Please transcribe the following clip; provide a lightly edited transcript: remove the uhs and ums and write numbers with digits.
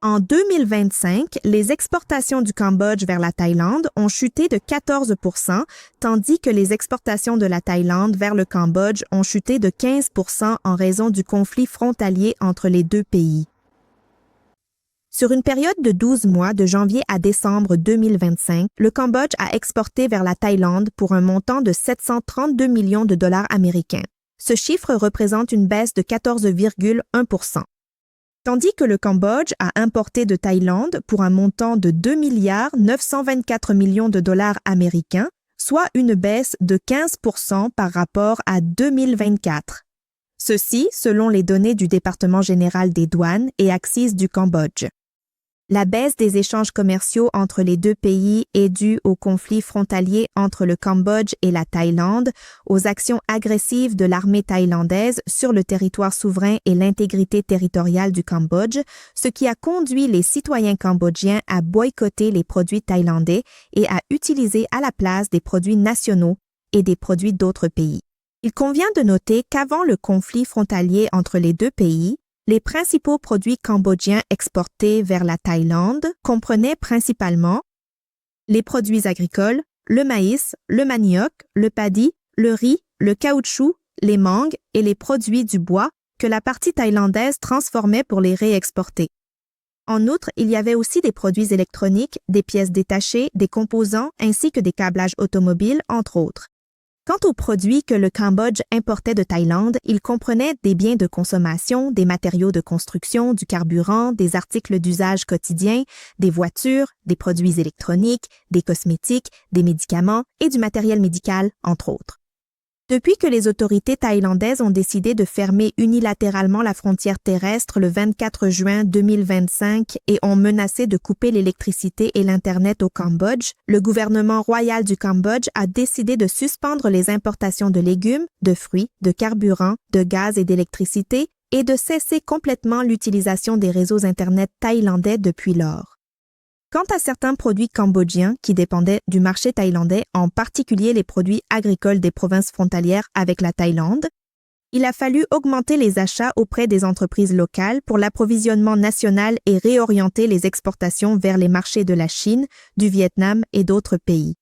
En 2025, les exportations du Cambodge vers la Thaïlande ont chuté de 14 %, tandis que les exportations de la Thaïlande vers le Cambodge ont chuté de 15 % en raison du conflit frontalier entre les deux pays. Sur une période de 12 mois, de janvier à décembre 2025, le Cambodge a exporté vers la Thaïlande pour un montant de 732 millions de dollars américains. Ce chiffre représente une baisse de 14,1 %. Tandis que le Cambodge a importé de Thaïlande pour un montant de 2 924 millions de dollars américains, soit une baisse de 15 % par rapport à 2024. Ceci selon les données du département général des douanes et accises du Cambodge. La baisse des échanges commerciaux entre les deux pays est due au conflit frontalier entre le Cambodge et la Thaïlande, aux actions agressives de l'armée thaïlandaise sur le territoire souverain et l'intégrité territoriale du Cambodge, ce qui a conduit les citoyens cambodgiens à boycotter les produits thaïlandais et à utiliser à la place des produits nationaux et des produits d'autres pays. Il convient de noter qu'avant le conflit frontalier entre les deux pays, les principaux produits cambodgiens exportés vers la Thaïlande comprenaient principalement les produits agricoles, le maïs, le manioc, le paddy, le riz, le caoutchouc, les mangues et les produits du bois que la partie thaïlandaise transformait pour les réexporter. En outre, il y avait aussi des produits électroniques, des pièces détachées, des composants ainsi que des câblages automobiles, entre autres. Quant aux produits que le Cambodge importait de Thaïlande, ils comprenaient des biens de consommation, des matériaux de construction, du carburant, des articles d'usage quotidien, des voitures, des produits électroniques, des cosmétiques, des médicaments et du matériel médical, entre autres. Depuis que les autorités thaïlandaises ont décidé de fermer unilatéralement la frontière terrestre le 24 juin 2025 et ont menacé de couper l'électricité et l'Internet au Cambodge, le gouvernement royal du Cambodge a décidé de suspendre les importations de légumes, de fruits, de carburant, de gaz et d'électricité et de cesser complètement l'utilisation des réseaux Internet thaïlandais depuis lors. Quant à certains produits cambodgiens qui dépendaient du marché thaïlandais, en particulier les produits agricoles des provinces frontalières avec la Thaïlande, il a fallu augmenter les achats auprès des entreprises locales pour l'approvisionnement national et réorienter les exportations vers les marchés de la Chine, du Vietnam et d'autres pays.